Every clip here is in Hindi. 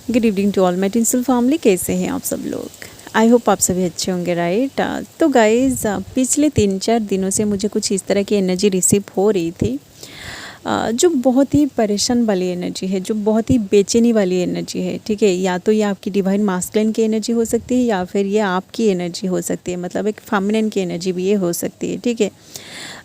Good evening to all my tinsel family. कैसे हैं आप सब लोग? आई होप आप सभी अच्छे होंगे, राइट। तो गाइज़, पिछले 3-4 दिनों से मुझे कुछ इस तरह की एनर्जी रिसीव हो रही थी, जो बहुत ही परेशान वाली एनर्जी है, जो बहुत ही बेचैनी वाली एनर्जी है। ठीक है, या तो ये आपकी डिवाइन मास्कुलिन की एनर्जी हो सकती है, या फिर ये आपकी एनर्जी हो सकती है, मतलब एक फेमिनिन की एनर्जी भी ये हो सकती है। ठीक है,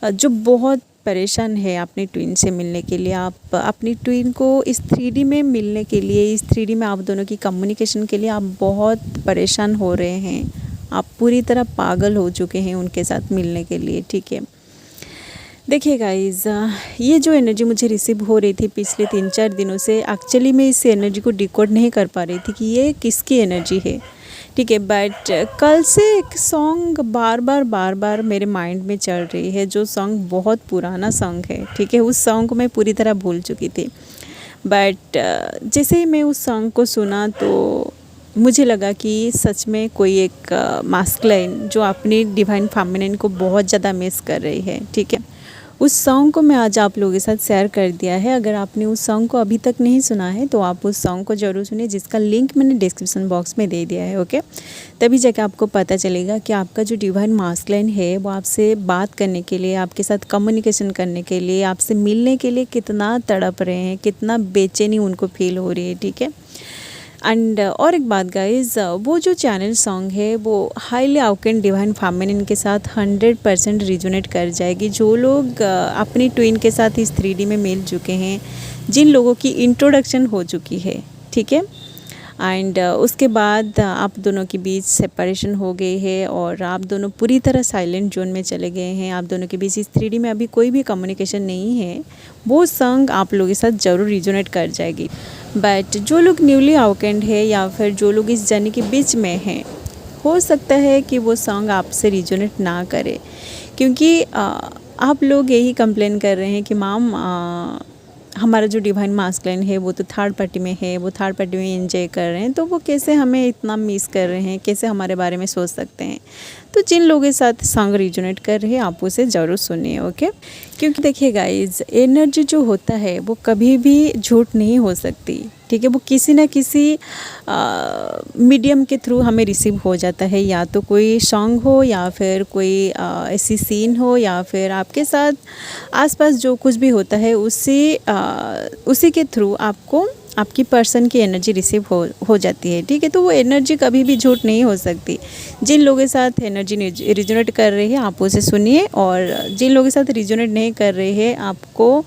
जो बहुत परेशान है अपनी ट्विन से मिलने के लिए, आप अपनी ट्विन को इस 3D में मिलने के लिए, इस 3D में आप दोनों की कम्युनिकेशन के लिए आप बहुत परेशान हो रहे हैं। आप पूरी तरह पागल हो चुके हैं उनके साथ मिलने के लिए। ठीक है, देखिए गाइज़, ये जो एनर्जी मुझे रिसीव हो रही थी पिछले 3-4 दिनों से, एक्चुअली मैं इस एनर्जी को डिकोड नहीं कर पा रही थी कि ये किसकी एनर्जी है। ठीक है, बट कल से एक सॉन्ग बार बार मेरे माइंड में चल रही है, जो सॉन्ग बहुत पुराना सॉन्ग है। ठीक है, उस सॉन्ग को मैं पूरी तरह भूल चुकी थी, बट जैसे ही मैं उस सॉन्ग को सुना तो मुझे लगा कि सच में कोई एक मास्कुलिन जो अपनी डिवाइन फेमिनिन को बहुत ज़्यादा मिस कर रही है। ठीक है, उस सॉन्ग को मैं आज आप लोगों के साथ शेयर कर दिया है। अगर आपने उस सॉन्ग को अभी तक नहीं सुना है तो आप उस सॉन्ग को ज़रूर सुनिए, जिसका लिंक मैंने डिस्क्रिप्शन बॉक्स में दे दिया है। ओके, तभी जाकर आपको पता चलेगा कि आपका जो डिवाइन मास्कुलिन है वो आपसे बात करने के लिए, आपके साथ कम्युनिकेशन करने के लिए, आपसे मिलने के लिए कितना तड़प रहे हैं, कितना बेचैनी उनको फील हो रही है। ठीक है, एंड और एक बात गाइज, वो जो चैनल सॉन्ग है वो हाईली अवेकन डिवाइन फेमिनिन के साथ 100% रिजोनेट कर जाएगी। जो लोग अपनी ट्विन के साथ इस 3D में मिल चुके हैं, जिन लोगों की इंट्रोडक्शन हो चुकी है। ठीक है, एंड उसके बाद आप दोनों के बीच सेपरेशन हो गई है और आप दोनों पूरी तरह साइलेंट जोन में चले गए हैं। आप दोनों के बीच इस 3D में अभी कोई भी कम्युनिकेशन नहीं है। वो सॉन्ग आप लोगों के साथ ज़रूर रिजोनेट कर जाएगी। बट जो लोग न्यूली अवेकेंड है या फिर जो लोग इस जर्नी के बीच में हैं, हो सकता है कि वो सॉन्ग आपसे रिजोनेट ना करे, क्योंकि आप लोग यही कंप्लेन कर रहे हैं कि मैम, हमारा जो डिवाइन मास्कुलिन है वो तो थर्ड पार्टी में है, वो थर्ड पार्टी में एंजॉय कर रहे हैं, तो वो कैसे हमें इतना मिस कर रहे हैं, कैसे हमारे बारे में सोच सकते हैं। तो जिन लोगों के साथ सॉन्ग रिजोनेट कर रहे हैं आप उसे ज़रूर सुनिए। ओके, क्योंकि देखिए गाइज, एनर्जी जो होता है वो कभी भी झूठ नहीं हो सकती। ठीक है, वो किसी न किसी मीडियम के थ्रू हमें रिसीव हो जाता है, या तो कोई सॉन्ग हो, या फिर कोई ऐसी सीन हो, या फिर आपके साथ आसपास जो कुछ भी होता है उसी के थ्रू आपको आपकी पर्सन की एनर्जी रिसीव हो जाती है। ठीक है, तो वो एनर्जी कभी भी झूठ नहीं हो सकती। जिन लोगों के साथ एनर्जी रिजोनेट कर रही है आप उसे सुनिए, और जिन लोगों के साथ रिजोनेट नहीं कर रही है आपको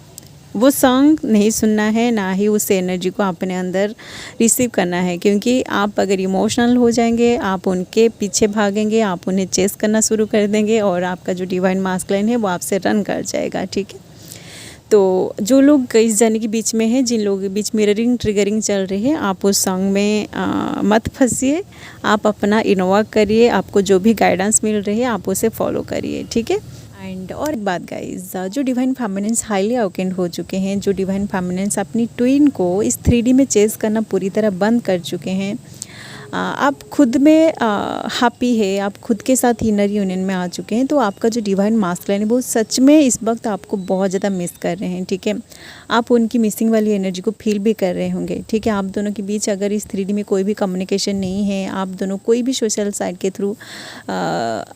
वो सॉन्ग नहीं सुनना है, ना ही उस एनर्जी को अपने अंदर रिसीव करना है। क्योंकि आप अगर इमोशनल हो जाएंगे, आप उनके पीछे भागेंगे, आप उन्हें चेस करना शुरू कर देंगे, और आपका जो डिवाइन मास्कुलिन है वो आपसे रन कर जाएगा। ठीक है, तो जो लोग इस जर्नी के बीच में हैं, जिन लोगों के बीच मिररिंग ट्रिगरिंग चल रही है, आप उस सॉन्ग में मत फंसिए। आप अपना इन्वॉल्व करिए, आपको जो भी गाइडेंस मिल रही है आप उसे फॉलो करिए। ठीक है, एंड और एक बात गाइज, जो डिवाइन फेमिनिन्स हाईली अवेकेंड हो चुके हैं, जो डिवाइन फेमिनिन्स अपनी ट्विन को इस 3D में चेस करना पूरी तरह बंद कर चुके हैं, आप खुद में हैप्पी है, आप खुद के साथ इनर यूनियन में आ चुके हैं, तो आपका जो डिवाइन मास्कुलिन है वो सच में इस वक्त आपको बहुत ज़्यादा मिस कर रहे हैं। ठीक है, आप उनकी मिसिंग वाली एनर्जी को फील भी कर रहे होंगे। ठीक है, आप दोनों के बीच अगर इस 3D में कोई भी कम्युनिकेशन नहीं है, आप दोनों कोई भी सोशल साइट के थ्रू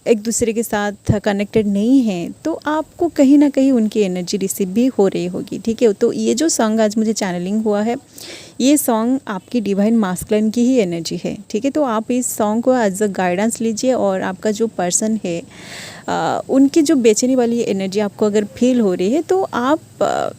एक दूसरे के साथ कनेक्टेड नहीं है, तो आपको कहीं ना कहीं उनकी एनर्जी रिसीव भी हो रही होगी। ठीक है, तो ये जो सॉन्ग आज मुझे चैनलिंग हुआ है, ये सॉन्ग आपकी डिवाइन मास्कुलिन की ही एनर्जी है। ठीक है, तो आप इस सॉन्ग को एज अ गाइडेंस लीजिए, और आपका जो पर्सन है उनकी जो बेचैनी वाली एनर्जी आपको अगर फील हो रही है, तो आप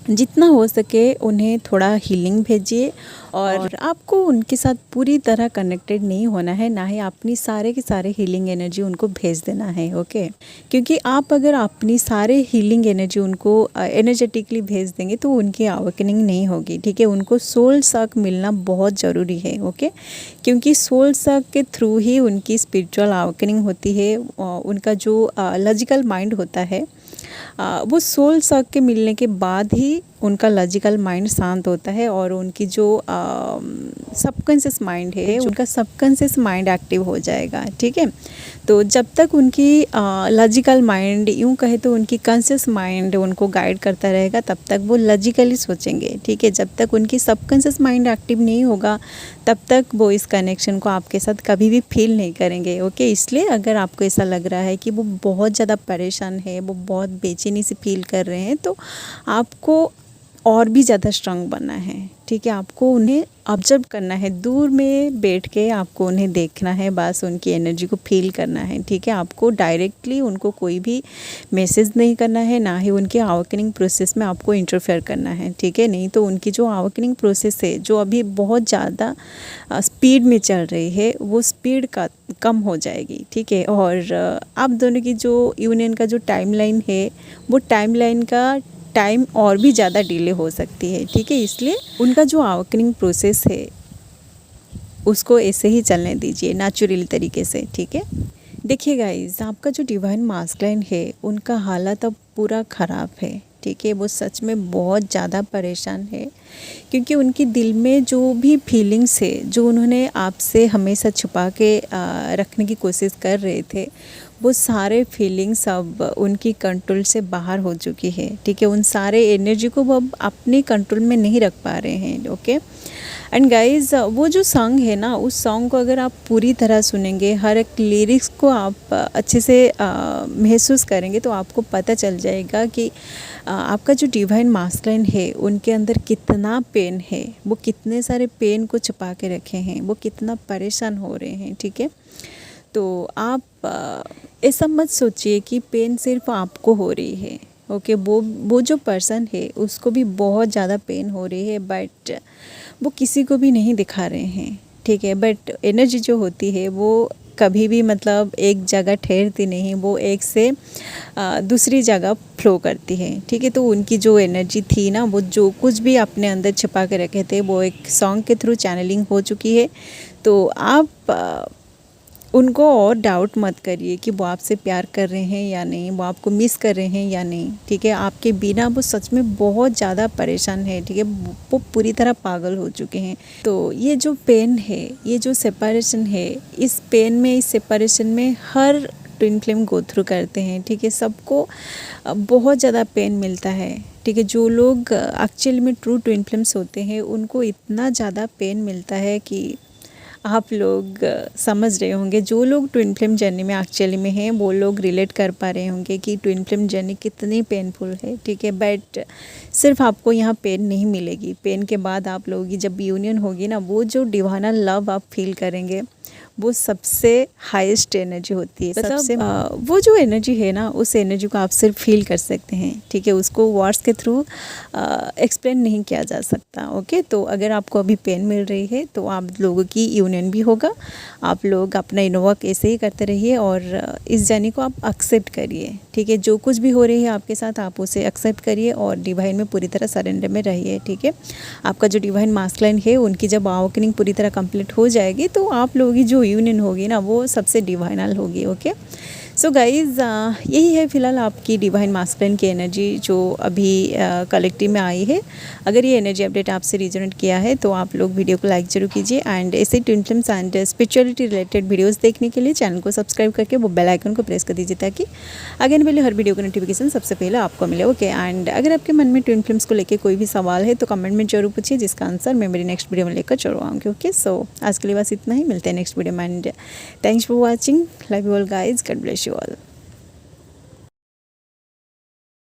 जितना हो सके उन्हें थोड़ा हीलिंग भेजिए, और आपको उनके साथ पूरी तरह कनेक्टेड नहीं होना है, ना ही अपनी सारे की सारे हीलिंग एनर्जी उनको भेज देना है। ओके, क्योंकि आप अगर अपनी सारे हीलिंग एनर्जी उनको एनर्जेटिकली भेज देंगे तो उनकी अवेकनिंग नहीं होगी। ठीक है, उनको सोल सक मिलना बहुत ज़रूरी है। ओके, क्योंकि सोल सक के थ्रू ही उनकी स्पिरिचुअल अवेकनिंग होती है। उनका जो लॉजिकल माइंड होता है वो सोल सक के मिलने के बाद ही उनका लॉजिकल माइंड शांत होता है और उनकी जो सबकॉन्शियस माइंड है उनका सबकॉन्शियस माइंड एक्टिव हो जाएगा। ठीक है, तो जब तक उनकी लॉजिकल माइंड, यूँ कहे तो उनकी कॉन्शियस माइंड उनको गाइड करता रहेगा, तब तक वो लॉजिकली सोचेंगे। ठीक है, जब तक उनकी सबकॉन्शियस माइंड एक्टिव नहीं होगा तब तक वो इस कनेक्शन को आपके साथ कभी भी फील नहीं करेंगे। ओके, इसलिए अगर आपको ऐसा लग रहा है कि वो बहुत ज़्यादा परेशान है, वो बहुत बेचैनी से फील कर रहे हैं, तो आपको और भी ज़्यादा स्ट्रांग बनना है। ठीक है, आपको उन्हें ऑब्जर्व करना है, दूर में बैठ के आपको उन्हें देखना है, बस उनकी एनर्जी को फील करना है। ठीक है, आपको डायरेक्टली उनको कोई भी मैसेज नहीं करना है, ना ही उनके अवेकनिंग प्रोसेस में आपको इंटरफेयर करना है। ठीक है, नहीं तो उनकी जो अवेकनिंग प्रोसेस है जो अभी बहुत ज़्यादा स्पीड में चल रही है, वो स्पीड का कम हो जाएगी। ठीक है, और आप दोनों की जो यूनियन का जो टाइमलाइन है, वो टाइमलाइन का टाइम और भी ज़्यादा डिले हो सकती है। ठीक है, इसलिए उनका जो अवेकनिंग प्रोसेस है उसको ऐसे ही चलने दीजिए, नेचुरल तरीके से। ठीक है, देखिए गाइस, आपका जो डिवाइन मास्कुलाइन है उनका हालत अब पूरा ख़राब है। ठीक है, वो सच में बहुत ज़्यादा परेशान है, क्योंकि उनके दिल में जो भी फीलिंग्स है जो उन्होंने आपसे हमेशा छुपा के रखने की कोशिश कर रहे थे, वो सारे फीलिंग्स अब उनकी कंट्रोल से बाहर हो चुकी है। ठीक है, उन सारे एनर्जी को वो अब अपने कंट्रोल में नहीं रख पा रहे हैं। ओके, एंड गाइस, वो जो सॉन्ग है ना, उस सॉन्ग को अगर आप पूरी तरह सुनेंगे, हर एक लिरिक्स को आप अच्छे से महसूस करेंगे, तो आपको पता चल जाएगा कि आपका जो डिवाइन मास्कुलाइन है उनके अंदर कितना पेन है, वो कितने सारे पेन को छुपा के रखे हैं, वो कितना परेशान हो रहे हैं। ठीक है, तो आप ऐसा मत सोचिए कि पेन सिर्फ आपको हो रही है। ओके, वो जो पर्सन है उसको भी बहुत ज़्यादा पेन हो रही है, बट वो किसी को भी नहीं दिखा रहे हैं। ठीक है, बट एनर्जी जो होती है वो कभी भी मतलब एक जगह ठहरती नहीं, वो एक से दूसरी जगह फ्लो करती है। ठीक है, तो उनकी जो एनर्जी थी ना, वो जो कुछ भी अपने अंदर छिपा के रखे थे, वो एक सॉन्ग के थ्रू चैनलिंग हो चुकी है। तो आप उनको और डाउट मत करिए कि वो आपसे प्यार कर रहे हैं या नहीं, वो आपको मिस कर रहे हैं या नहीं। ठीक है, आपके बिना वो सच में बहुत ज़्यादा परेशान है। ठीक है, वो पूरी तरह पागल हो चुके हैं। तो ये जो पेन है, ये जो सेपरेशन है, इस पेन में, इस सेपरेशन में हर ट्विन फ्लेम गो थ्रू करते हैं। ठीक है, सबको बहुत ज़्यादा पेन मिलता है। ठीक है, जो लोग एक्चुअली में ट्रू ट्विन फ्लेम्स होते हैं उनको इतना ज़्यादा पेन मिलता है कि आप लोग समझ रहे होंगे। जो लोग ट्विन फ्लेम जर्नी में एक्चुअली में हैं वो लोग रिलेट कर पा रहे होंगे कि ट्विन फ्लेम जर्नी कितनी पेनफुल है। ठीक है, बट सिर्फ आपको यहाँ पेन नहीं मिलेगी, पेन के बाद आप लोगों की जब यूनियन होगी ना, वो जो डिवाइनल लव आप फील करेंगे वो सबसे हाईएस्ट एनर्जी होती है। सबसे वो जो एनर्जी है ना, उस एनर्जी को आप सिर्फ फील कर सकते हैं। ठीक है, उसको वर्ड्स के थ्रू एक्सप्लेन नहीं किया जा सकता। ओके, तो अगर आपको अभी पेन मिल रही है तो आप लोगों की यूनियन भी होगा। आप लोग अपना इनर वर्क ऐसे ही करते रहिए और इस जर्नी को आप एक्सेप्ट करिए। ठीक है, जो कुछ भी हो रही है आपके साथ आप उसे एक्सेप्ट करिए और डिवाइन में पूरी तरह सरेंडर में रहिए। ठीक है, आपका जो डिवाइन मास्कुलाइन है उनकी जब अवेकनिंग पूरी तरह कंप्लीट हो जाएगी तो आप लोगों की जो यूनियन होगी ना, वो सबसे डिवाइनल होगी। ओके, सो गाइज़, यही है फ़िलहाल आपकी डिवाइन मास्कुलाइन की एनर्जी जो अभी कलेक्टिव में आई है। अगर ये एनर्जी अपडेट आपसे रिजोनेट किया है तो आप लोग वीडियो को लाइक जरूर कीजिए एंड ऐसे twin flames and spirituality related videos देखने के लिए चैनल को सब्सक्राइब करके वो बेल आइकन को प्रेस कर दीजिए ताकि आगे आने वाले हर वीडियो का नोटिफिकेशन सबसे पहले आपको मिले। ओके, एंड अगर आपके मन में ट्विन फ्लेम्स को लेकर कोई भी सवाल है तो कमेंट में जरूर पूछिए, जिसका आंसर मैं मेरी नेक्स्ट वीडियो में लेकर जरूर आऊँगी। ओके, सो आज के लिए बस इतना ही, मिलते हैं नेक्स्ट वीडियो में and thanks for watching. Love you all guys, God bless you all.